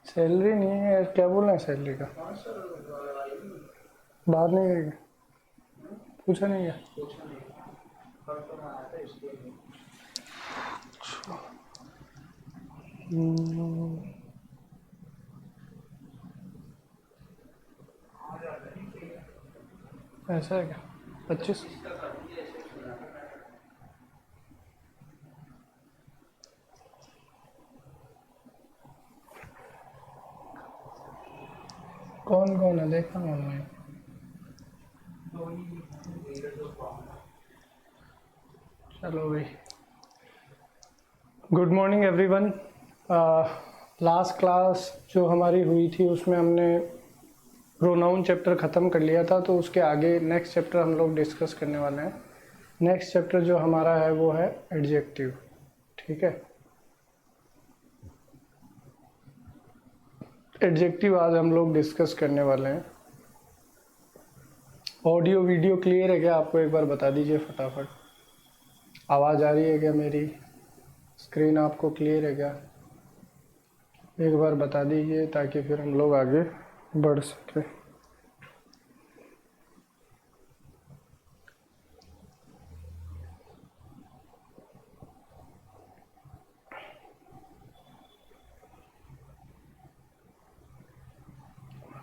Salary नहीं है यार, क्या बोल रहे हैं सैलरी का? बाहर नहीं गई? पूछा नहीं है? ऐसा है क्या? 25? कौन कौन है देखा ऑनलाइन? चलो भाई, good morning everyone. Last class जो हमारी हुई थी उसमें हमने प्रोनाउन चैप्टर ख़त्म कर लिया था, तो उसके आगे नेक्स्ट चैप्टर हम लोग डिस्कस करने वाले हैं। नेक्स्ट चैप्टर जो हमारा है वो है एडजेक्टिव। ठीक है, एडजेक्टिव आज हम लोग डिस्कस करने वाले हैं। ऑडियो वीडियो क्लियर है क्या? आपको एक बार बता दीजिए फटाफट। आवाज़ आ रही है क्या? मेरी स्क्रीन आपको क्लियर है क्या? एक बार बता दीजिए ताकि फिर हम लोग आगे बढ़ सकें।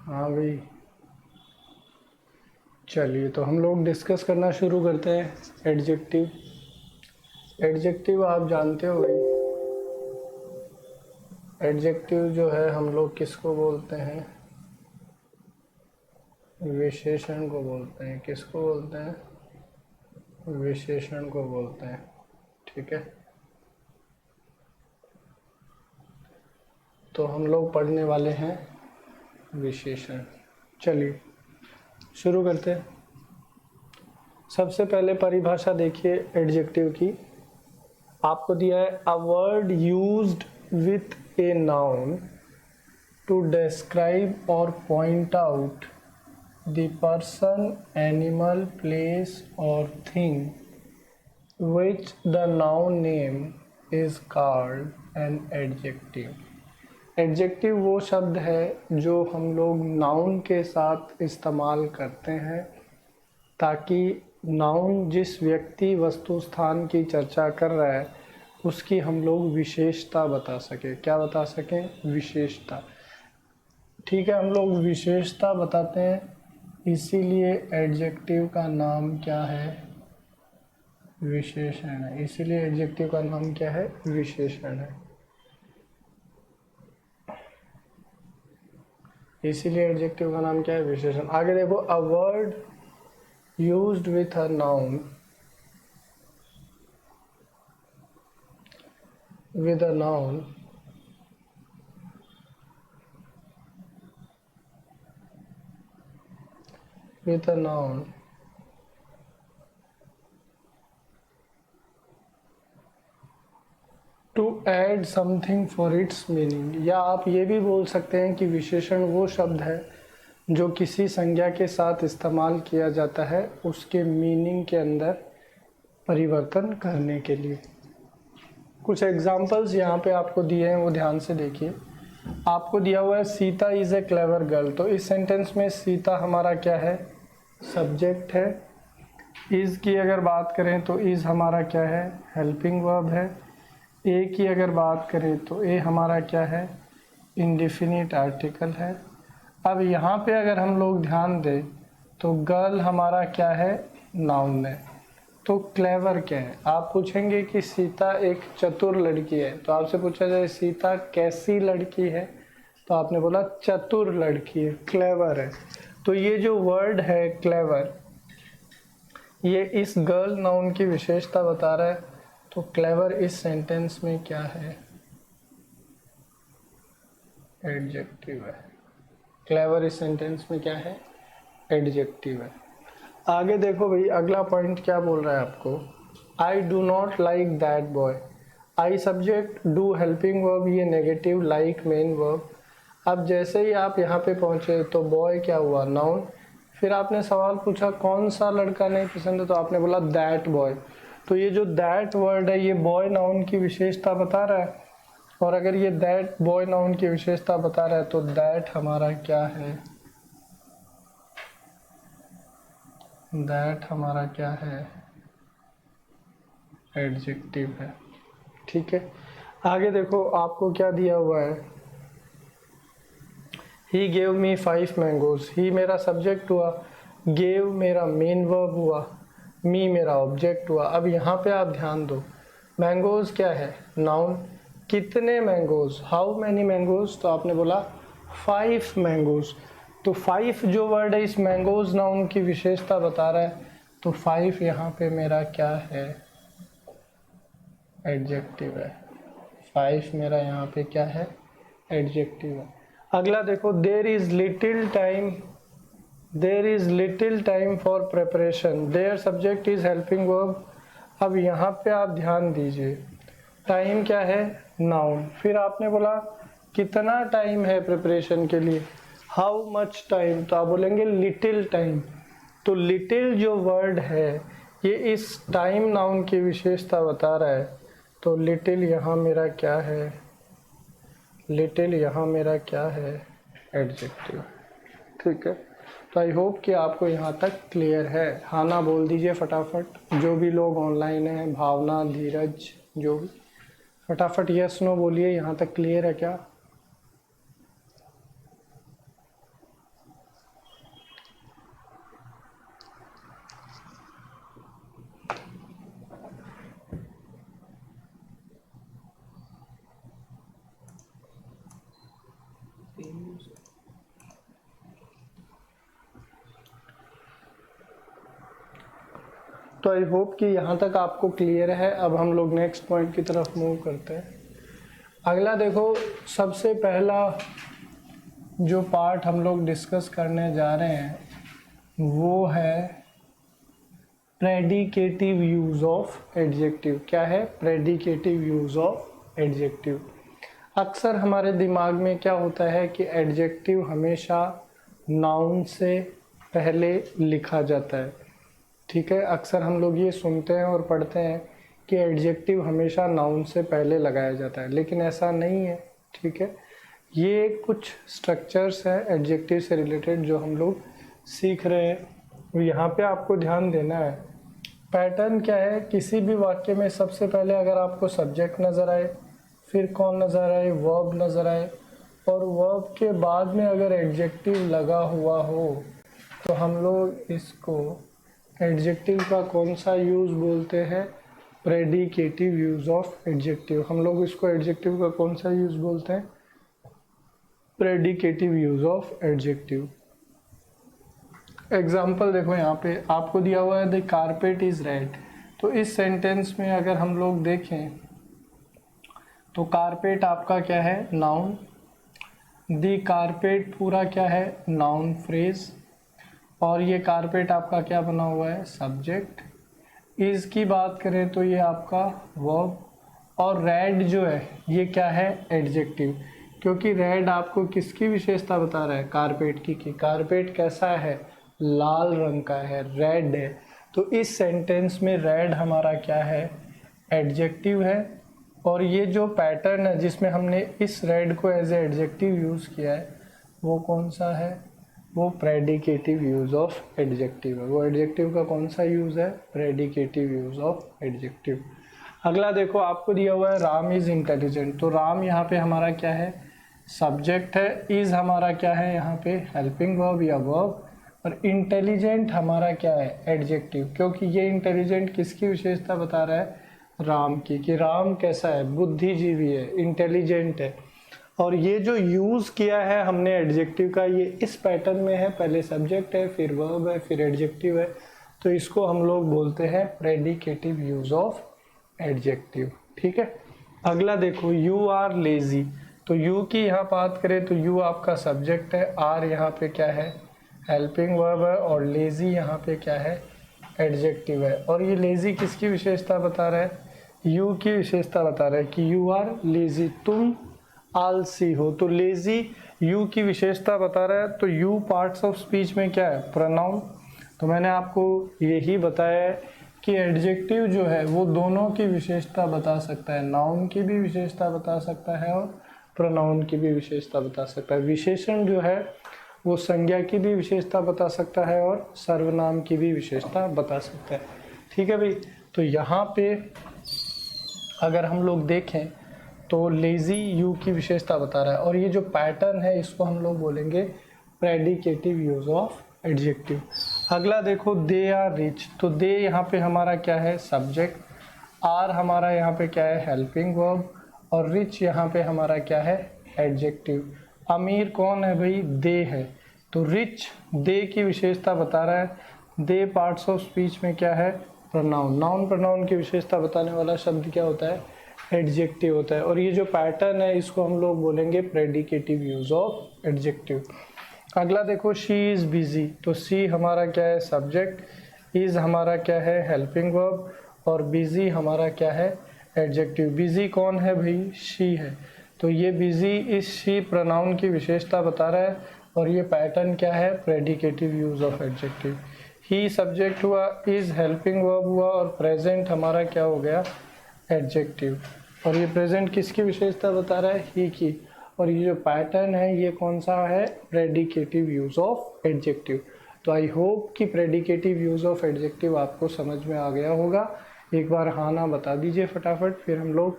हाँ भाई, चलिए तो हम लोग डिस्कस करना शुरू करते हैं। एडजेक्टिव, एडजेक्टिव आप जानते हो भाई। एडजेक्टिव जो है हम लोग किसको बोलते हैं? विशेषण को बोलते हैं। किसको बोलते हैं? विशेषण को बोलते हैं। ठीक है, तो हम लोग पढ़ने वाले हैं विशेषण। चलिए शुरू करते हैं। सबसे पहले परिभाषा देखिए एडजेक्टिव की। आपको दिया है a word used with a noun to describe और point out the person, animal, place और thing which the noun name is called an adjective। Adjective वो शब्द है जो हम लोग नाउन के साथ इस्तेमाल करते हैं ताकि नाउन जिस व्यक्ति, वस्तु, स्थान की चर्चा कर रहा है उसकी हम लोग विशेषता बता सकें। क्या बता सकें? विशेषता। ठीक है, हम लोग विशेषता बताते हैं, इसीलिए एडजेक्टिव का नाम क्या है? विशेषण है। इसीलिए एडजेक्टिव का नाम क्या है? विशेषण है। इसीलिए एडजेक्टिव का नाम क्या है? विशेषण। आगे देखो, अ word used with a noun, with a noun with a noun to add something for its meaning। या आप ये भी बोल सकते हैं कि विशेषण वो शब्द है जो किसी संज्ञा के साथ इस्तेमाल किया जाता है उसके मीनिंग के अंदर परिवर्तन करने के लिए। कुछ एग्जाम्पल्स यहाँ पे आपको दिए हैं, वो ध्यान से देखिए। आपको दिया हुआ है Sita is a clever girl, तो इस सेंटेंस में सीता हमारा क्या है? सब्जेक्ट है। इज़ की अगर बात करें तो इज़ हमारा क्या है? हेल्पिंग वर्ब है। ए की अगर बात करें तो ए हमारा क्या है? इंडेफिनिट आर्टिकल है। अब यहाँ पे अगर हम लोग ध्यान दें तो गर्ल हमारा क्या है? नाउन है। तो क्लेवर क्या है? आप पूछेंगे कि सीता एक चतुर लड़की है, तो आपसे पूछा जाए सीता कैसी लड़की है, तो आपने बोला चतुर लड़की है, क्लेवर है। तो ये जो वर्ड है क्लेवर, ये इस गर्ल नाउन की विशेषता बता रहा है। तो क्लेवर इस सेंटेंस में क्या है? एडजेक्टिव है। क्लेवर इस सेंटेंस में क्या है? एडजेक्टिव है। आगे देखो भाई, अगला पॉइंट क्या बोल रहा है आपको? I do not like that boy. I subject, do helping verb, ये नेगेटिव, लाइक मेन वर्ब। अब जैसे ही आप यहाँ पे पहुँचे तो बॉय क्या हुआ? नाउन। फिर आपने सवाल पूछा कौन सा लड़का नहीं पसंद है, तो आपने बोला दैट बॉय। तो ये जो दैट वर्ड है ये बॉय नाउन की विशेषता बता रहा है। और अगर ये दैट बॉय नाउन की विशेषता बता रहा है तो दैट हमारा क्या है, दैट हमारा क्या है, एडजेक्टिव है। ठीक है, आगे देखो आपको क्या दिया हुआ है, ही गेव मी 5 मैंगोज। ही मेरा सब्जेक्ट हुआ, गेव मेरा मेन वर्ब हुआ, मी मेरा ऑब्जेक्ट हुआ। अब यहाँ पे आप ध्यान दो, मैंगोज क्या है, नाउन। कितने मैंगोज, हाउ मैनी मैंगोज, तो आपने बोला 5 मैंगोज। तो 5 जो वर्ड है इस मैंगोज नाउन की विशेषता बता रहा है, तो 5 यहाँ पे मेरा क्या है, एडजेक्टिव है। 5 मेरा यहाँ पे क्या है, एडजेक्टिव है। अगला देखो, there is little time, there is little time for preparation, there subject is helping verb. अब यहाँ पे आप ध्यान दीजिए, टाइम क्या है, नाउन। फिर आपने बोला कितना टाइम है प्रिपरेशन के लिए, हाउ मच टाइम, तो आप बोलेंगे लिटिल टाइम। तो लिटिल जो वर्ड है ये इस टाइम नाउन की विशेषता बता रहा है, तो लिटिल यहाँ मेरा क्या है, लिटिल यहाँ मेरा क्या है, एडजेक्टिव। ठीक है, तो आई होप कि आपको यहाँ तक क्लियर है। हाँ ना बोल दीजिए फटाफट, जो भी लोग ऑनलाइन हैं, भावना, धीरज, जो भी, फटाफट यस नो बोलिए, यहाँ तक क्लियर है क्या। तो आई होप कि यहाँ तक आपको क्लियर है। अब हम लोग नेक्स्ट पॉइंट की तरफ मूव करते हैं। अगला देखो, सबसे पहला जो पार्ट हम लोग डिस्कस करने जा रहे हैं वो है प्रेडिकेटिव यूज ऑफ एडजेक्टिव। क्या है, प्रेडिकेटिव यूज ऑफ एडजेक्टिव। अक्सर हमारे दिमाग में क्या होता है कि एडजेक्टिव हमेशा नाउन से पहले लिखा जाता है। ठीक है, अक्सर हम लोग ये सुनते हैं और पढ़ते हैं कि एडजेक्टिव हमेशा नाउन से पहले लगाया जाता है, लेकिन ऐसा नहीं है। ठीक है, ये कुछ स्ट्रक्चर्स हैं एडजेक्टिव से रिलेटेड जो हम लोग सीख रहे हैं। यहाँ पे आपको ध्यान देना है, पैटर्न क्या है, किसी भी वाक्य में सबसे पहले अगर आपको सब्जेक्ट नज़र आए, फिर कौन नज़र आए, वर्ब नज़र आए, और वर्ब के बाद में अगर एडजेक्टिव लगा हुआ हो तो हम लोग इसको एडजेक्टिव का कौन सा यूज़ बोलते हैं, प्रेडिकेटिव यूज़ ऑफ एडजेक्टिव। हम लोग इसको एडजेक्टिव का कौन सा यूज़ बोलते हैं, predicative use of adjective. Example देखो, यहाँ पे आपको दिया हुआ है द कारपेट इज़ रेड। तो इस सेंटेंस में अगर हम लोग देखें तो कारपेट आपका क्या है, नाउन। द कारपेट पूरा क्या है, नाउन फ्रेज, और ये कारपेट आपका क्या बना हुआ है, सब्जेक्ट। इज़ की बात करें तो ये आपका वर्ब, और रेड जो है ये क्या है, एडजेक्टिव। क्योंकि रेड आपको किसकी विशेषता बता रहा है, कारपेट की, कि कारपेट कैसा है, लाल रंग का है, रेड है। तो इस सेंटेंस में रेड हमारा क्या है, एडजेक्टिव है। और ये जो पैटर्न है जिसमें हमने इस रेड को एज ए एडजेक्टिव यूज़ किया है वो कौन सा है, वो प्रेडिकेटिव यूज़ ऑफ एडजेक्टिव है। वो एडजेक्टिव का कौन सा यूज़ है, प्रेडिकेटिव यूज़ ऑफ एडजेक्टिव। अगला देखो, आपको दिया हुआ है राम इज़ इंटेलिजेंट। तो राम यहाँ पे हमारा क्या है, सब्जेक्ट है। इज़ हमारा क्या है, यहाँ पे हेल्पिंग वर्ब या वर्ब। और इंटेलिजेंट हमारा क्या है, एडजेक्टिव। क्योंकि ये इंटेलिजेंट किसकी विशेषता बता रहा है, राम की, कि राम कैसा है, बुद्धिजीवी है, इंटेलिजेंट है। और ये जो यूज़ किया है हमने एडजेक्टिव का, ये इस पैटर्न में है, पहले सब्जेक्ट है, फिर वर्ब है, फिर एडजेक्टिव है। तो इसको हम लोग बोलते हैं प्रेडिकेटिव यूज़ ऑफ एडजेक्टिव। ठीक है, अगला देखो, यू आर लेजी। तो यू की यहाँ बात करें तो यू आपका सब्जेक्ट है, आर यहाँ पे क्या है, हेल्पिंग वर्ब है, और लेजी यहाँ पे क्या है, एडजेक्टिव है। और ये लेजी किसकी विशेषता बता रहा है, यू की विशेषता बता रहा है कि यू आर लेजी, तुम आलसी हो। तो लेजी यू की विशेषता बता रहा है। तो यू पार्ट्स ऑफ स्पीच में क्या है, प्रोनाउन। तो मैंने आपको यही बताया है कि एडजेक्टिव जो है वो दोनों की विशेषता बता सकता है, नाउन की भी विशेषता बता सकता है और प्रोनाउन की भी विशेषता बता सकता है। विशेषण जो है वो संज्ञा की भी विशेषता बता सकता है और सर्वनाम की भी विशेषता बता सकता है। ठीक है भाई, तो यहाँ पे अगर हम लोग देखें तो लेजी यू की विशेषता बता रहा है, और ये जो पैटर्न है इसको हम लोग बोलेंगे प्रेडिकेटिव यूज ऑफ एडजेक्टिव। अगला देखो, दे आर रिच, तो दे यहाँ पे हमारा क्या है, सब्जेक्ट, आर हमारा यहाँ पे क्या है, हेल्पिंग वर्ब, और रिच यहाँ पे हमारा क्या है, एडजेक्टिव। अमीर कौन है भाई, दे है, तो रिच दे की विशेषता बता रहा है। दे पार्ट्स ऑफ स्पीच में क्या है, प्रोनाउन। नाउन प्रोनाउन की विशेषता बताने वाला शब्द क्या होता है, एडजेक्टिव होता है। और ये जो पैटर्न है इसको हम लोग बोलेंगे प्रेडिकेटिव यूज ऑफ एडजेक्टिव। अगला देखो, शी इज़ बिजी, तो सी हमारा क्या है, सब्जेक्ट, इज़ हमारा क्या है, हेल्पिंग वर्ब, और बिजी हमारा क्या है, एडजेक्टिव। बिजी कौन है भाई, शी है, तो ये बिजी इस शी प्रोनाउन की विशेषता बता रहा है, और ये पैटर्न क्या है, predicative use of adjective. He subject हुआ, इज़ हेल्पिंग वर्ब हुआ, और प्रेजेंट हमारा क्या हो गया, एडजेक्टिव। और ये प्रेजेंट किसकी विशेषता बता रहा है, ही की। और ये जो पैटर्न है ये कौन सा है, प्रेडिकेटिव यूज ऑफ एडजेक्टिव। तो आई होप कि प्रेडिकेटिव यूज ऑफ एडजेक्टिव आपको समझ में आ गया होगा। एक बार हाँ ना बता दीजिए फटाफट, फिर हम लोग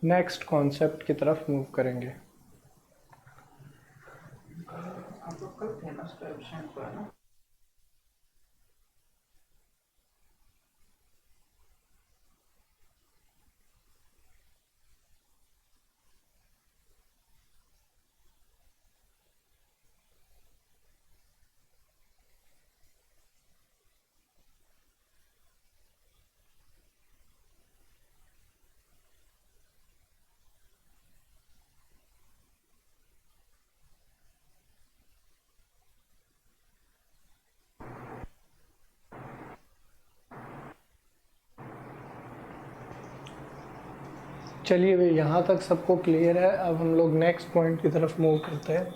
नेक्स्ट कॉन्सेप्ट की तरफ मूव करेंगे। आप लोग कल फेमस कोएफिशिएंट को है ना, चलिए भाई, यहाँ तक सबको क्लियर है। अब हम लोग नेक्स्ट पॉइंट की तरफ मूव करते हैं।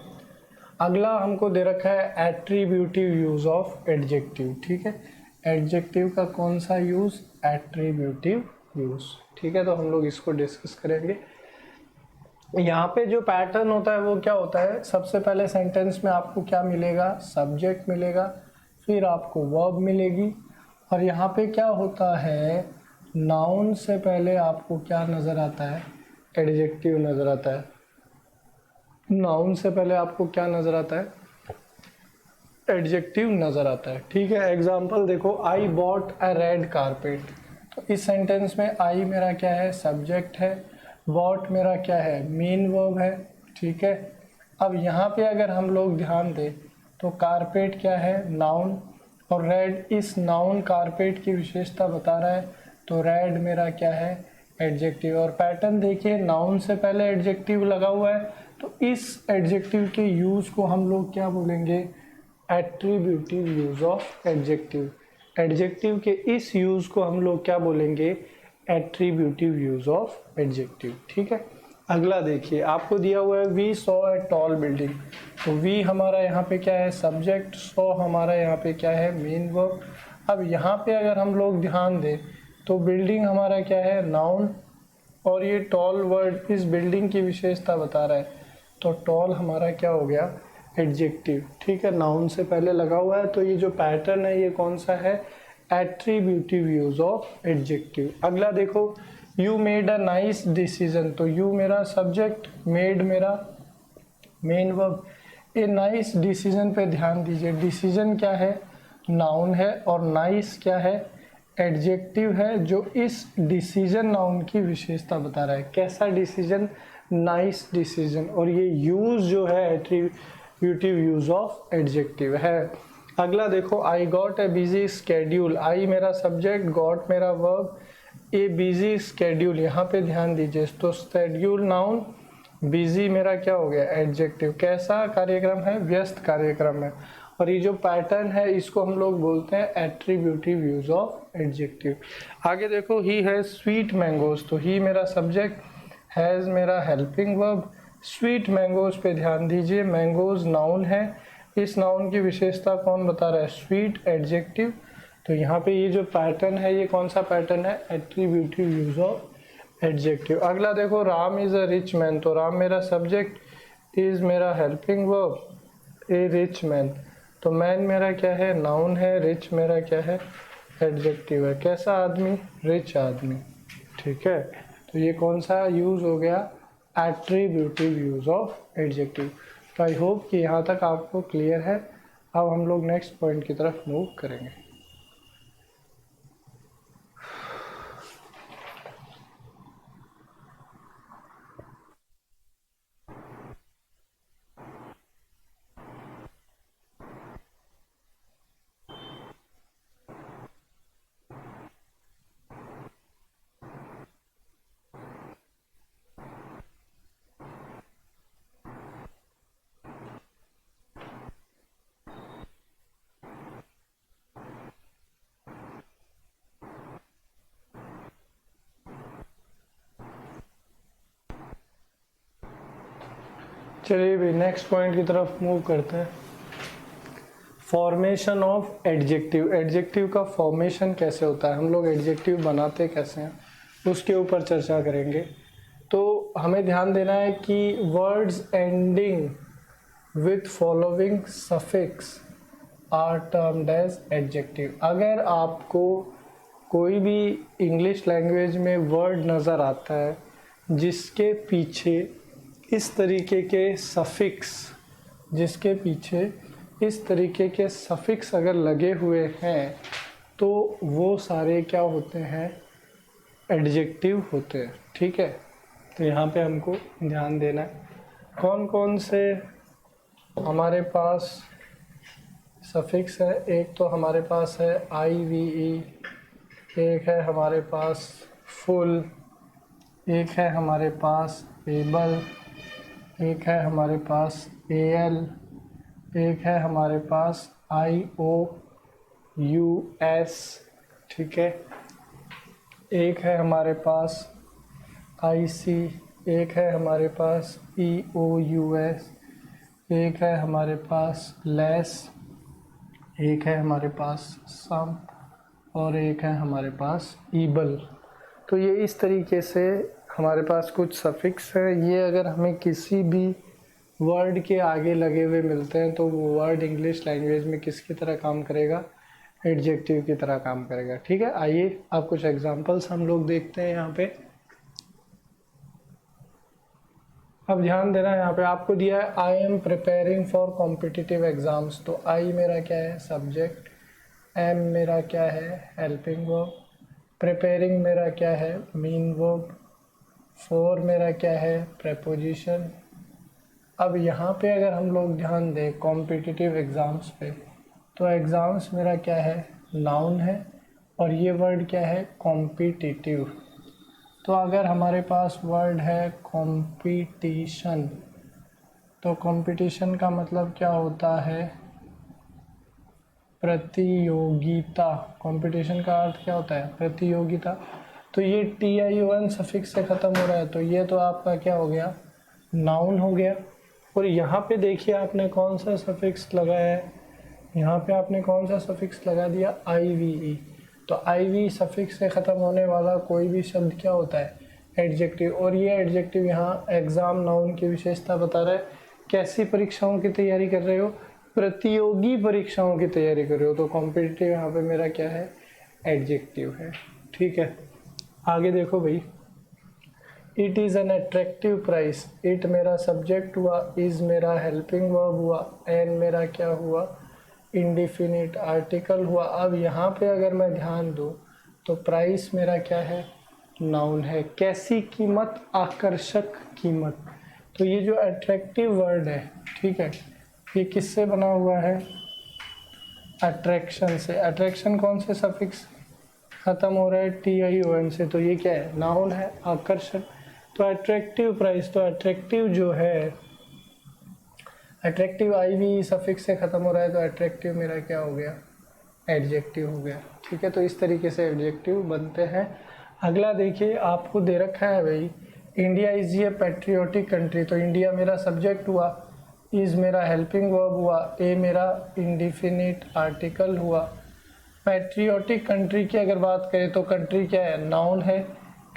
अगला हमको दे रखा है एट्रीब्यूटिव यूज ऑफ एडजेक्टिव। ठीक है, एडजेक्टिव का कौन सा यूज, एट्रीब्यूटिव यूज। ठीक है, तो हम लोग इसको डिस्कस करेंगे। यहाँ पे जो पैटर्न होता है वो क्या होता है, सबसे पहले सेंटेंस में आपको क्या मिलेगा, सब्जेक्ट मिलेगा, फिर आपको वर्ब मिलेगी, और यहाँ पे क्या होता है, नाउन से पहले आपको क्या नज़र आता है, एडजेक्टिव नज़र आता है। नाउन से पहले आपको क्या नज़र आता है, एडजेक्टिव नज़र आता है। ठीक है, एग्जाम्पल देखो, I bought a red carpet, तो इस सेंटेंस में आई मेरा क्या है, सब्जेक्ट है, बॉट मेरा क्या है, मेन वर्ब है। ठीक है, अब यहाँ पे अगर हम लोग ध्यान दें तो कारपेट क्या है, नाउन, और रेड इस नाउन कारपेट की विशेषता बता रहा है, तो रेड मेरा क्या है, एडजेक्टिव। और पैटर्न देखिए, नाउन से पहले एडजेक्टिव लगा हुआ है, तो इस एडजेक्टिव के यूज को हम लोग क्या बोलेंगे, attributive use of adjective. Adjective के इस यूज को हम लोग क्या बोलेंगे, एट्रीब्यूटिव यूज ऑफ एडजेक्टिव। ठीक है, अगला देखिए, आपको दिया हुआ है we saw a tall building, तो वी हमारा यहाँ पे क्या है, सब्जेक्ट, सॉ हमारा यहाँ पे क्या है, मेन वर्ब। अब यहाँ पे अगर हम लोग ध्यान दें तो बिल्डिंग हमारा क्या है, नाउन, और ये टॉल वर्ड इस बिल्डिंग की विशेषता बता रहा है, तो टॉल हमारा क्या हो गया, एडजेक्टिव। ठीक है, नाउन से पहले लगा हुआ है, तो ये जो पैटर्न है ये कौन सा है, एट्रीब्यूटिव यूज ऑफ एडजेक्टिव। अगला देखो, you made a nice decision, तो यू मेरा सब्जेक्ट, मेड मेरा main verb. A nice decision पे ध्यान दीजिए, डिसीजन क्या है, नाउन है, और नाइस क्या है, एडजेक्टिव है, जो इस डिसीजन नाउन की विशेषता बता रहा है। कैसा डिसीजन, नाइस डिसीजन, और ये यूज जो है एट्रीब्यूटिव यूज ऑफ एडजेक्टिव है। अगला देखो, I got a busy schedule, I मेरा सब्जेक्ट, गॉट मेरा वर्ब, ए बिजी स्केड्यूल, यहाँ पे ध्यान दीजिए, तो स्केड्यूल नाउन, बिजी मेरा क्या हो गया, एडजेक्टिव। कैसा कार्यक्रम है, व्यस्त कार्यक्रम है। और ये जो पैटर्न है इसको हम लोग बोलते हैं एट्रीब्यूटिव यूज ऑफ एडजेक्टिव। आगे देखो, ही हैज स्वीट मैंगोज, तो ही मेरा सब्जेक्ट, हैज मेरा हेल्पिंग वर्ब, स्वीट मैंगोज पे ध्यान दीजिए, मैंगोज नाउन है, इस नाउन की विशेषता कौन बता रहा है, स्वीट, एडजेक्टिव। तो यहाँ पे ये जो पैटर्न है ये कौन सा पैटर्न है, एट्रीब्यूटिव यूज ऑफ एडजेक्टिव। अगला देखो, Ram is a rich man, तो राम मेरा सब्जेक्ट, इज मेरा हेल्पिंग वर्ब, ए रिच मैन, तो मैन मेरा क्या है, नाउन है, रिच मेरा क्या है, एडजेक्टिव है। कैसा आदमी, रिच आदमी, ठीक है। तो ये कौन सा यूज हो गया, एट्रीब्यूटिव यूज ऑफ एडजेक्टिव। तो आई होप कि यहाँ तक आपको क्लियर है। अब हम लोग नेक्स्ट पॉइंट की तरफ मूव करेंगे। चलिए भाई नेक्स्ट पॉइंट की तरफ मूव करते हैं। फॉर्मेशन ऑफ एडजेक्टिव, एडजेक्टिव का फॉर्मेशन कैसे होता है, हम लोग एडजेक्टिव बनाते कैसे हैं, उसके ऊपर चर्चा करेंगे। तो हमें ध्यान देना है कि words ending with following suffix are termed as adjective. अगर आपको कोई भी इंग्लिश लैंग्वेज में वर्ड नज़र आता है जिसके पीछे इस तरीके के सफिक्स, जिसके पीछे इस तरीके के सफिक्स अगर लगे हुए हैं तो वो सारे क्या होते हैं, एडजेक्टिव होते हैं, ठीक है। तो यहाँ पे हमको ध्यान देना है कौन कौन से हमारे पास सफिक्स है। एक तो हमारे पास है IVE, एक है हमारे पास फुल, एक है हमारे पास एबल, एक है हमारे पास AL, एक है हमारे पास IOUS, ठीक है, एक है हमारे पास IC, एक है हमारे पास EOUS, एक है हमारे पास लेस, एक है हमारे पास सम, और एक है हमारे पास ईबल। तो ये इस तरीके से हमारे पास कुछ सफिक्स हैं। ये अगर हमें किसी भी वर्ड के आगे लगे हुए मिलते हैं तो वो वर्ड इंग्लिश लैंग्वेज में किसकी तरह काम करेगा, एडजेक्टिव की तरह काम करेगा, ठीक है। आइए अब कुछ एग्जांपल्स हम लोग देखते हैं यहाँ पे। अब ध्यान देना है, यहाँ पे आपको दिया है I am preparing for competitive exams, तो आई मेरा क्या है, सब्जेक्ट, एम मेरा क्या है, हेल्पिंग वर्ब, प्रिपेयरिंग मेरा क्या है, मीन वर्ब, फॉर मेरा क्या है, प्रेपोजिशन। अब यहाँ पे अगर हम लोग ध्यान दें कॉम्पिटिटिव एग्ज़ाम्स पे, तो एग्ज़ाम्स मेरा क्या है, नाउन है, और ये वर्ड क्या है, कॉम्पिटिटिव। तो अगर हमारे पास वर्ड है कंपटीशन, तो कंपटीशन का मतलब क्या होता है, प्रतियोगिता। कंपटीशन का अर्थ क्या होता है, प्रतियोगिता। तो ये TION सफिक्स से ख़त्म हो रहा है, तो ये तो आपका क्या हो गया, नाउन हो गया। और यहाँ पे देखिए आपने कौन सा सफिक्स लगाया है, यहाँ पे आपने कौन सा सफिक्स लगा दिया, IVE। तो IV सफिक्स से ख़त्म होने वाला कोई भी शब्द क्या होता है, एडजेक्टिव। और ये एडजेक्टिव यहाँ एग्ज़ाम नाउन की विशेषता बता रहा है। कैसी परीक्षाओं की तैयारी कर रहे हो, प्रतियोगी परीक्षाओं की तैयारी कर रहे हो, तो कॉम्पिटिटिव यहाँ पे मेरा क्या है, एडजेक्टिव है, ठीक है। आगे देखो भाई, it is an attractive price, it मेरा सब्जेक्ट हुआ, इज़ मेरा हेल्पिंग वर्ब हुआ, एन मेरा क्या हुआ, इंडिफिनिट आर्टिकल हुआ। अब यहाँ पे अगर मैं ध्यान दूँ तो प्राइस मेरा क्या है, नाउन है। कैसी कीमत, आकर्षक कीमत। तो ये जो अट्रैक्टिव वर्ड है, ठीक है, ये किससे बना हुआ है, अट्रैक्शन से। अट्रैक्शन कौन से सफिक्स ख़त्म हो रहा है, TION से, तो ये क्या है, नाउन है, आकर्षण। तो अट्रैक्टिव प्राइस, तो अट्रैक्टिव जो है, अट्रैक्टिव IV सफिक्स से ख़त्म हो रहा है, तो अट्रैक्टिव मेरा क्या हो गया, एडजेक्टिव हो गया, ठीक है। तो इस तरीके से एडजेक्टिव बनते हैं। अगला देखिए, आपको दे रखा है भाई, India is a patriotic country, तो इंडिया मेरा सब्जेक्ट हुआ, इज़ मेरा हेल्पिंग वर्ब हुआ, ए मेरा इंडिफिनिट आर्टिकल हुआ, पैट्रियोटिक कंट्री की अगर बात करें तो कंट्री क्या है, नाउन है।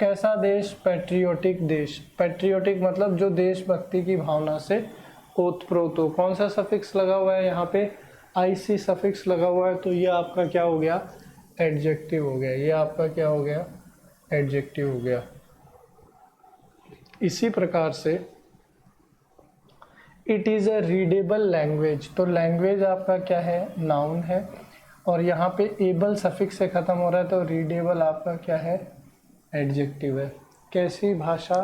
कैसा देश, पैट्रियोटिक देश। पैट्रियोटिक मतलब जो देशभक्ति की भावना से ओतप्रोत हो। कौन सा सफिक्स लगा हुआ है यहाँ पे, आईसी सफिक्स लगा हुआ है, तो ये आपका क्या हो गया, एडजेक्टिव हो गया। ये आपका क्या हो गया, एडजेक्टिव हो गया। इसी प्रकार से it is a readable language, तो लैंग्वेज आपका क्या है, नाउन है। और यहाँ पे एबल सफिक्स से ख़त्म हो रहा है, तो रीडेबल आपका क्या है, एडजेक्टिव है। कैसी भाषा,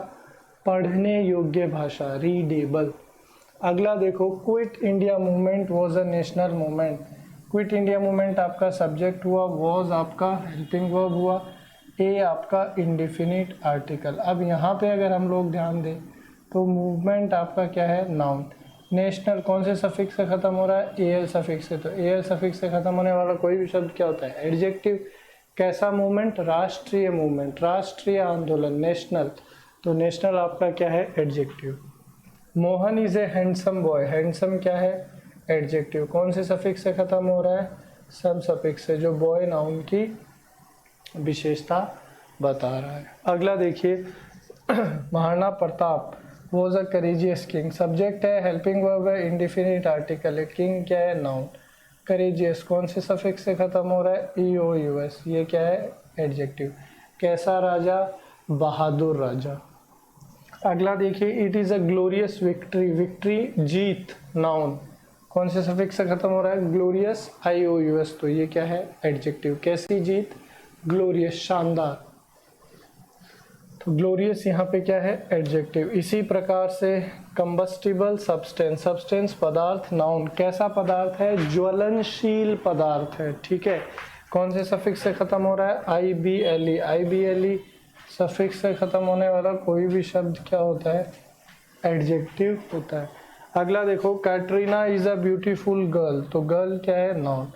पढ़ने योग्य भाषा, रीडेबल। अगला देखो, quit India movement was a national movement. Quit India movement आपका सब्जेक्ट हुआ, वॉज आपका हेल्पिंग वर्ब हुआ, ए आपका इंडेफिनिट आर्टिकल। अब यहाँ पे अगर हम लोग ध्यान दें तो मूवमेंट आपका क्या है, नाउन। नेशनल कौन से सफिक्स से ख़त्म हो रहा है, एल सफिक्स से, तो एल सफिक्स से ख़त्म होने वाला कोई भी शब्द क्या होता है, एडजेक्टिव। कैसा मूवमेंट, राष्ट्रीय मूवमेंट, राष्ट्रीय आंदोलन, नेशनल, तो नेशनल आपका क्या है, adjective. Mohan is a handsome boy, handsome क्या है, एडजेक्टिव। कौन से सफिक्स से ख़त्म हो रहा है, सब सफिक्स से, जो बॉय नाउन की विशेषता बता रहा है। अगला देखिए, Maharana Pratap was a courageous king. Subject है, हेल्पिंग वर्ब है, इंडिफिनिट आर्टिकल है, किंग क्या है, नाउन। करेजियस कौन से सफिक्स से ख़त्म हो रहा है, ई ओ यू एस, ये क्या है, एडजेक्टिव। कैसा राजा, बहादुर राजा। अगला देखिए, it is a glorious victory, victory Jeet, noun. कौन से सफिक्स से ख़त्म हो रहा है, ग्लोरियस, आई ओ यू एस, तो ये क्या है, एडजेक्टिव। कैसी जीत, ग्लोरियस, शानदार, तो ग्लोरियस यहाँ पे क्या है, एडजेक्टिव। इसी प्रकार से कंबस्टिबल सब्सटेंस, सब्सटेंस पदार्थ, नाउन। कैसा पदार्थ है, ज्वलनशील पदार्थ है, ठीक है। कौन से सफिक्स से ख़त्म हो रहा है, आई बी एल ई, आई बी एल ई सफिक्स से ख़त्म होने वाला कोई भी शब्द क्या होता है, एडजेक्टिव होता है। अगला देखो, Katrina is a beautiful girl, तो गर्ल क्या है, noun.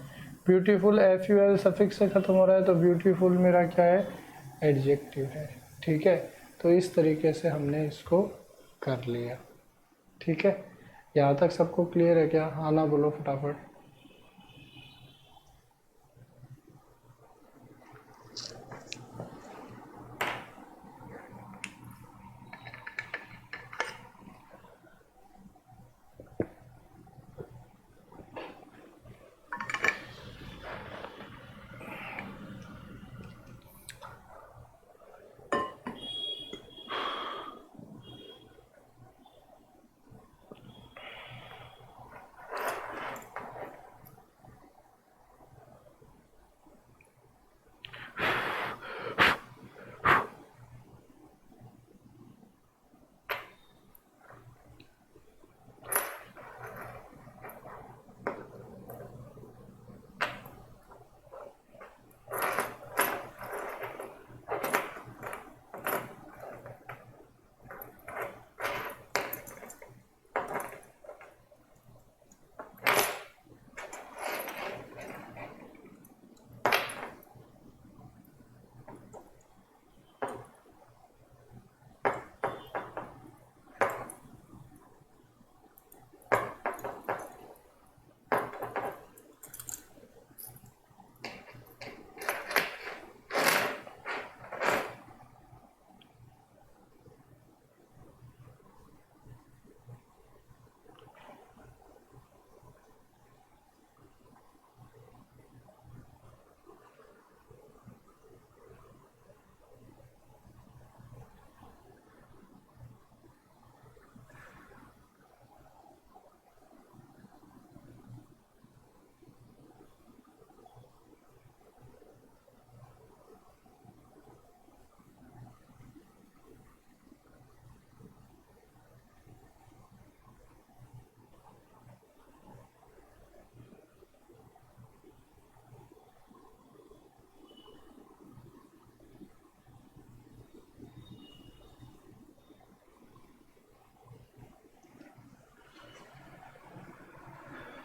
Beautiful F U L suffix से ख़त्म हो रहा है, तो ब्यूटीफुल मेरा क्या है, एडजेक्टिव है, ठीक है। तो इस तरीके से हमने इसको कर लिया, ठीक है। यहाँ तक सबको क्लियर है क्या, हाँ ना बोलो फटाफट।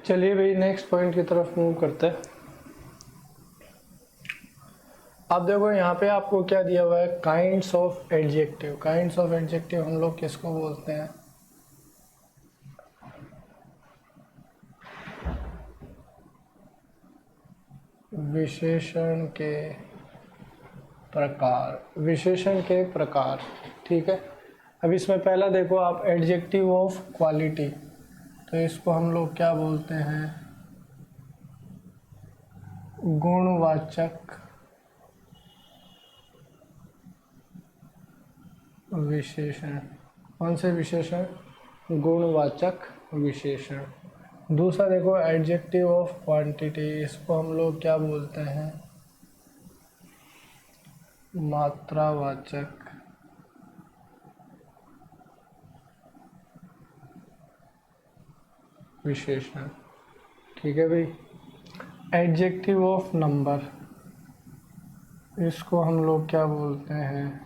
चलिए भाई नेक्स्ट पॉइंट की तरफ मूव करते हैं। अब देखो यहाँ पे आपको क्या दिया हुआ है, kinds of adjective. Kinds of adjective हम लोग किसको बोलते हैं, विशेषण के प्रकार, विशेषण के प्रकार। ठीक है, अब इसमें पहला देखो आप, एडजेक्टिव ऑफ क्वालिटी, तो इसको हम लोग क्या बोलते हैं, गुणवाचक विशेषण। कौन से विशेषण, गुणवाचक विशेषण। दूसरा देखो एडजेक्टिव ऑफ क्वांटिटी, इसको हम लोग क्या बोलते हैं, मात्रावाचक विशेषण। ठीक है भाई। एडजेक्टिव ऑफ नंबर, इसको हम लोग क्या बोलते हैं,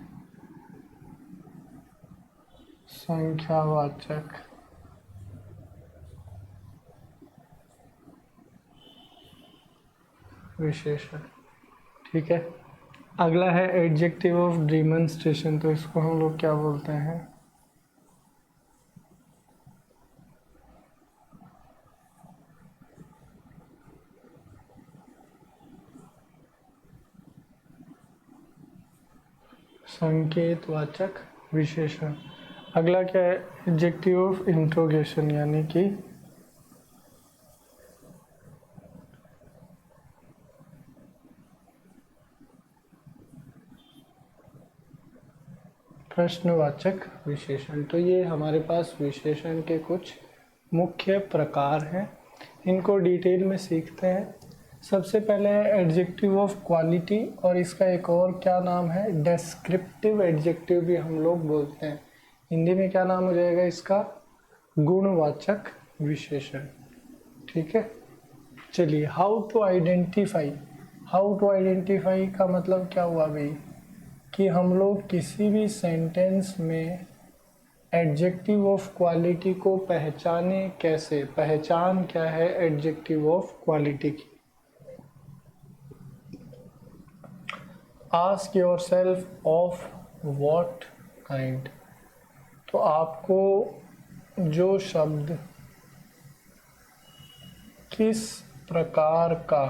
संख्यावाचक विशेषण। ठीक है, अगला है एडजेक्टिव ऑफ डिमॉन्स्ट्रेशन, तो इसको हम लोग क्या बोलते हैं, संकेतवाचक विशेषण। अगला क्या है, एडजेक्टिव ऑफ इंट्रोगेशन, यानी कि प्रश्नवाचक विशेषण। तो ये हमारे पास विशेषण के कुछ मुख्य प्रकार हैं, इनको डिटेल में सीखते हैं। सबसे पहले है एडजेक्टिव ऑफ क्वालिटी, और इसका एक और क्या नाम है, डेस्क्रिप्टिव एडजेक्टिव भी हम लोग बोलते हैं। हिंदी में क्या नाम हो जाएगा इसका, गुणवाचक विशेषण। ठीक है, चलिए how to identify. How to identify का मतलब क्या हुआ भाई, कि हम लोग किसी भी सेंटेंस में एडजेक्टिव ऑफ क्वालिटी को पहचाने कैसे, पहचान क्या है एडजेक्टिव ऑफ क्वालिटी की। Ask your self of what kind, तो आपको जो शब्द किस प्रकार का,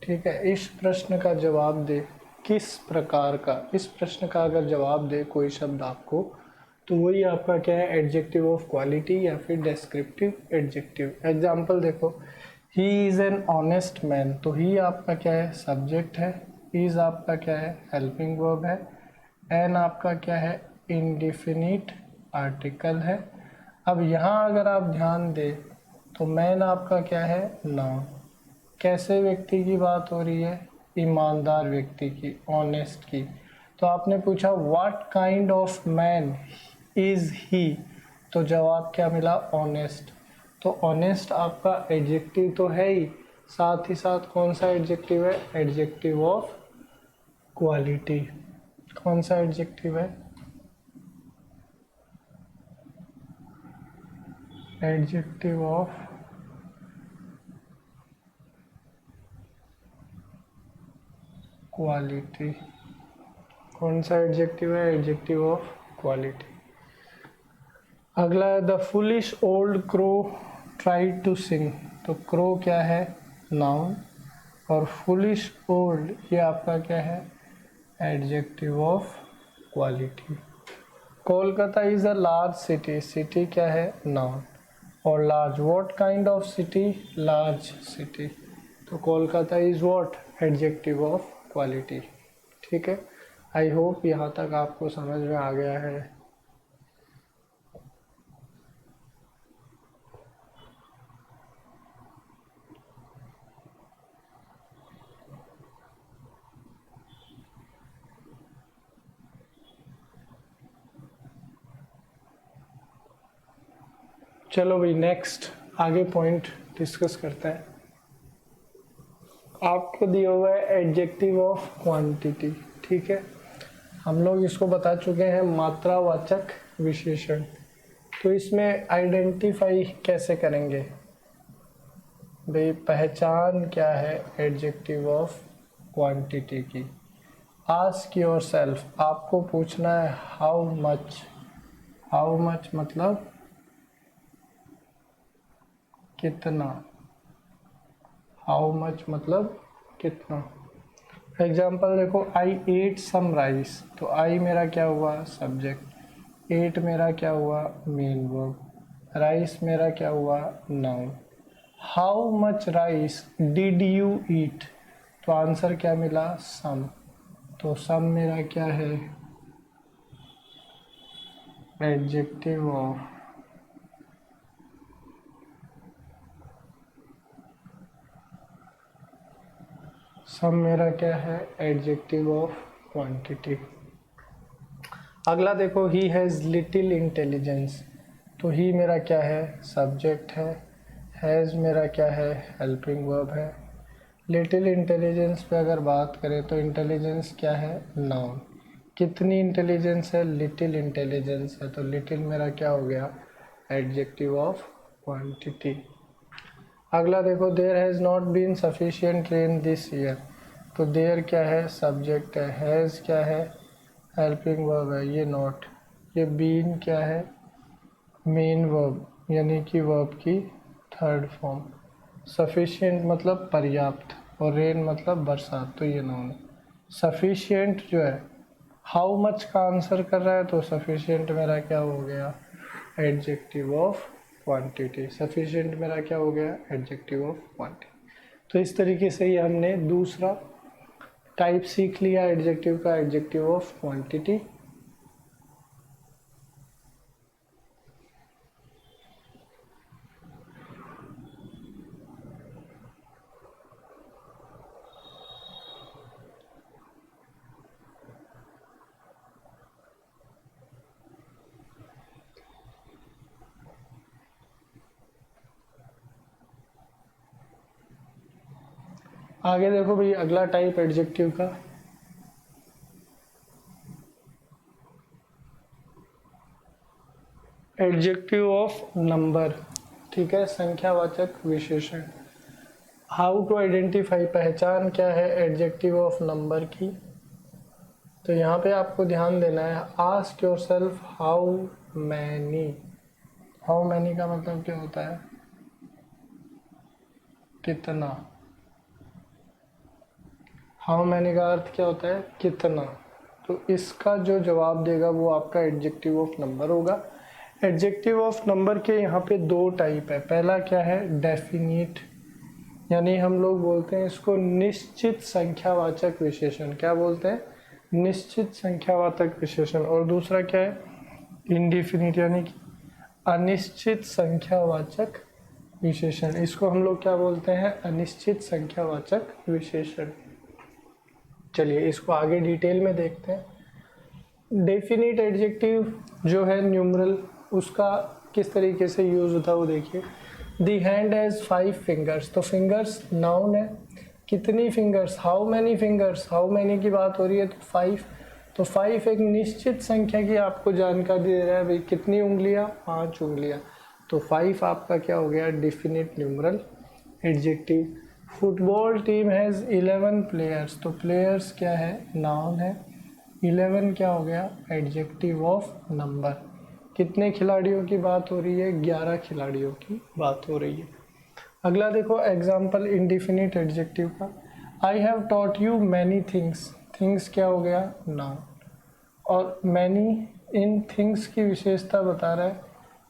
ठीक है, इस प्रश्न का जवाब दे, किस प्रकार का, इस प्रश्न का अगर जवाब दे कोई शब्द आपको, तो वही आपका क्या है, एडजेक्टिव ऑफ क्वालिटी या फिर डेस्क्रिप्टिव एडजेक्टिव। एग्जाम्पल देखो, he is an honest man, तो ही आपका क्या है, सब्जेक्ट है, इज़ आपका क्या है, हेल्पिंग वर्ब है, एन आपका क्या है, इंडिफिनिट आर्टिकल है। अब यहाँ अगर आप ध्यान दें तो मैन आपका क्या है, नाउन। कैसे व्यक्ति की बात हो रही है, ईमानदार व्यक्ति की, ऑनेस्ट की। तो आपने पूछा what kind of man is he, तो जवाब क्या मिला, ऑनेस्ट। तो ऑनेस्ट आपका एडजेक्टिव तो है ही, साथ ही साथ कौन सा एडजेक्टिव है, एडजेक्टिव ऑफ क्वालिटी। कौन सा एडजेक्टिव है, एडजेक्टिव ऑफ क्वालिटी। कौन सा एडजेक्टिव है, एडजेक्टिव ऑफ क्वालिटी। अगला है the foolish old crow tried to sing, तो क्रो क्या है, नाउन, और फुलिश ओल्ड ये आपका क्या है, adjective of quality. Kolkata is a large city, city क्या है, नाउन, और large, what kind of city, large city, तो Kolkata is what, adjective of quality. ठीक है, आई होप यहाँ तक आपको समझ में आ गया है। चलो भाई नेक्स्ट आगे पॉइंट डिस्कस करते हैं। आपको दिया हुआ है एडजेक्टिव ऑफ क्वांटिटी। ठीक है, हम लोग इसको बता चुके हैं मात्रावाचक विशेषण। तो इसमें आइडेंटिफाई कैसे करेंगे भाई, पहचान क्या है एडजेक्टिव ऑफ क्वांटिटी की। आस्क योर सेल्फ, आपको पूछना है हाउ मच। हाउ मच मतलब कितना, हाउ मच मतलब कितना। एग्जाम्पल देखो, आई एट सम राइस, तो आई मेरा क्या हुआ सब्जेक्ट, एट मेरा क्या हुआ मेन वर्ब, राइस मेरा क्या हुआ noun. How much rice did you eat, तो आंसर क्या मिला सम, तो सम मेरा क्या है एडजेक्टिव ऑफ, सम मेरा क्या है एडजेक्टिव ऑफ क्वांटिटी। अगला देखो, ही हैज़ लिटिल इंटेलिजेंस, तो ही मेरा क्या है सब्जेक्ट है, हैज़ मेरा क्या है हेल्पिंग वर्ब है। लिटिल इंटेलिजेंस पे अगर बात करें तो इंटेलिजेंस क्या है नाउन, कितनी इंटेलिजेंस है लिटिल इंटेलिजेंस है, तो लिटिल मेरा क्या हो गया एडजेक्टिव ऑफ क्वांटिटी। अगला देखो, there has not been sufficient rain this year, तो देयर क्या है सब्जेक्ट है, हैज़ क्या है हेल्पिंग वर्ब है, ये नॉट, ये बीन क्या है मेन वर्ब यानी कि वर्ब की थर्ड फॉर्म, सफिशिएंट मतलब पर्याप्त और रेन मतलब बरसात, तो ये नाउन है। सफिशिएंट जो है हाउ मच का आंसर कर रहा है, तो सफिशिएंट मेरा क्या हो गया एडजेक्टिव ऑफ क्वांटिटी, सफिशिएंट मेरा क्या हो गया एडजेक्टिव ऑफ क्वांटिटी। तो इस तरीके से ही हमने दूसरा टाइप सीख लिया एडजेक्टिव का, एडजेक्टिव ऑफ क्वांटिटी। आगे देखो भाई अगला टाइप एडजेक्टिव का, एडजेक्टिव ऑफ नंबर, ठीक है संख्यावाचक विशेषण। हाउ टू आइडेंटिफाई, पहचान क्या है एडजेक्टिव ऑफ नंबर की, तो यहाँ पे आपको ध्यान देना है, ask your self how many, how many का मतलब क्या होता है कितना, हाउ मैनी का अर्थ क्या होता है कितना, तो इसका जो जवाब देगा वो आपका एडजेक्टिव ऑफ नंबर होगा। एडजेक्टिव ऑफ नंबर के यहाँ पे दो टाइप है, पहला क्या है डेफिनिट, यानी हम लोग बोलते हैं इसको निश्चित संख्यावाचक विशेषण, क्या बोलते हैं निश्चित संख्यावाचक विशेषण, और दूसरा क्या है इंडिफिनिट यानी कि अनिश्चित संख्यावाचक विशेषण, इसको हम लोग क्या बोलते हैं अनिश्चित संख्यावाचक विशेषण। चलिए इसको आगे डिटेल में देखते हैं। डेफिनिट एडजेक्टिव जो है न्यूमरल, उसका किस तरीके से यूज होता है वो देखिए। दी हैंड हैज 5 फिंगर्स, तो फिंगर्स नाउन है, कितनी fingers how many fingers, how many की बात हो रही है तो 5, तो 5 एक निश्चित संख्या की आपको जानकारी दे रहा है भाई कितनी उंगलियां 5 उंगलियां, तो 5 आपका क्या हो गया definite numeral adjective. Football team has 11 players, तो प्लेयर्स क्या है नाउन है, 11 क्या हो गया एडजेक्टिव ऑफ नंबर, कितने खिलाड़ियों की बात हो रही है 11 खिलाड़ियों की बात हो रही है। अगला देखो एग्जाम्पल इंडिफिनिट एडजेक्टिव का, I have taught you many things, things क्या हो गया नाउन, और मैनी इन थिंग्स की विशेषता बता रहा है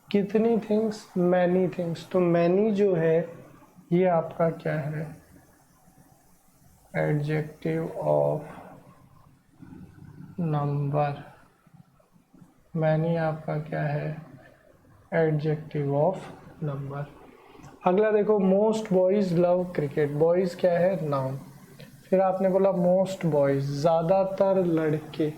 कितनी थिंग्स मैनी थिंग्स, तो मैनी जो है ये आपका क्या है एडजेक्टिव ऑफ नंबर, मैनी आपका क्या है एडजेक्टिव ऑफ नंबर। अगला देखो most boys love cricket, boys क्या है नाउन, फिर आपने बोला मोस्ट बॉयज ज़्यादातर लड़के,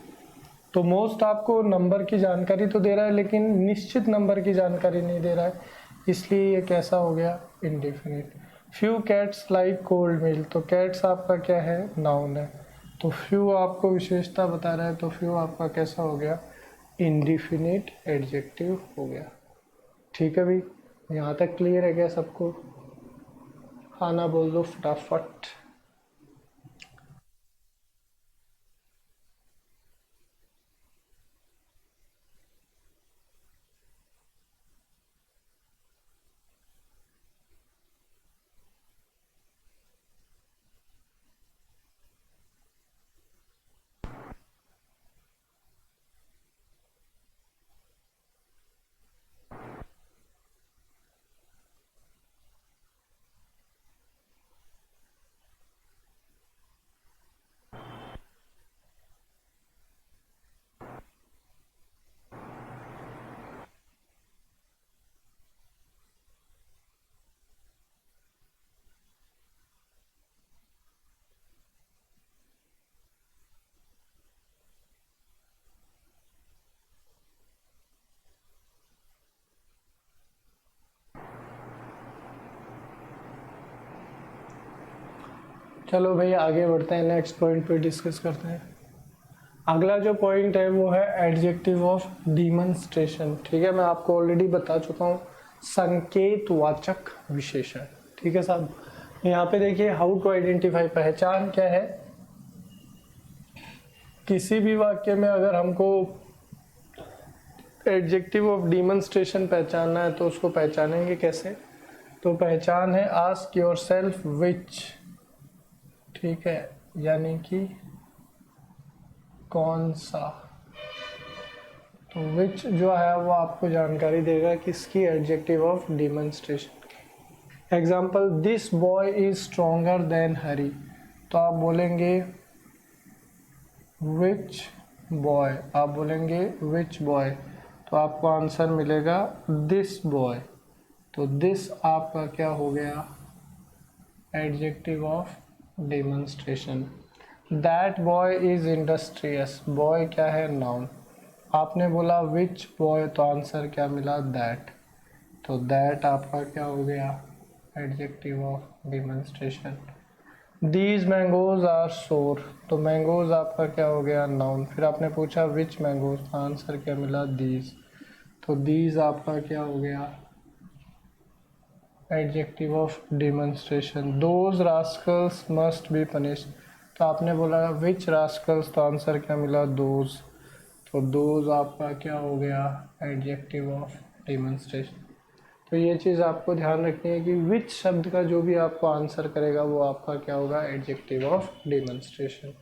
तो मोस्ट आपको नंबर की जानकारी तो दे रहा है लेकिन निश्चित नंबर की जानकारी नहीं दे रहा है, इसलिए ये कैसा हो गया indefinite. Few cats like cold milk, तो कैट्स आपका क्या है नाउन है, तो फ्यू आपको विशेषता बता रहा है, तो फ्यू आपका कैसा हो गया इंडिफिनिट एडजेक्टिव हो गया। ठीक है भाई, यहाँ तक क्लियर है क्या सबको, खाना बोल दो फटाफट। चलो भाई आगे बढ़ते हैं, नेक्स्ट पॉइंट पे डिस्कस करते हैं। अगला जो पॉइंट है वो है एडजेक्टिव ऑफ डिमॉन्स्ट्रेशन। ठीक है, मैं आपको ऑलरेडी बता चुका हूँ, संकेतवाचक विशेषण। ठीक है साहब, यहाँ पे देखिए हाउ टू आइडेंटिफाई, पहचान क्या है। किसी भी वाक्य में अगर हमको एडजेक्टिव ऑफ डिमॉन्स्ट्रेशन पहचानना है तो उसको पहचानेंगे कैसे? तो पहचान है आस्क योर सेल्फ विच, ठीक है, यानी कि कौन सा। तो विच जो है वो आपको जानकारी देगा किसकी, adjective of demonstration. Example, this boy is stronger than Hari, तो आप बोलेंगे विच बॉय, आप बोलेंगे विच बॉय, तो आपको आंसर मिलेगा दिस बॉय। तो दिस आपका क्या हो गया, adjective of demonstration. That boy is industrious, boy क्या है, नाउन। आपने बोला विच बॉय, तो आंसर क्या मिला, दैट। तो दैट आपका क्या हो गया, adjective of demonstration. These mangoes are sour, तो मैंगोज आपका क्या हो गया, नाउन। फिर आपने पूछा विच मैंगोज, तो आंसर क्या मिला, दीज। तो दीज आपका क्या हो गया, adjective of demonstration. Those Rascals must be punished, तो आपने बोला विच रास्कल्स, तो आंसर क्या मिला, दोज। तो दोज आपका क्या हो गया, एडजेक्टिव ऑफ डिमॉन्स्ट्रेशन। तो ये चीज़ आपको ध्यान रखनी है कि विच शब्द का जो भी आपको आंसर करेगा वो आपका क्या होगा, एडजेक्टिव ऑफ डिमॉन्स्ट्रेशन।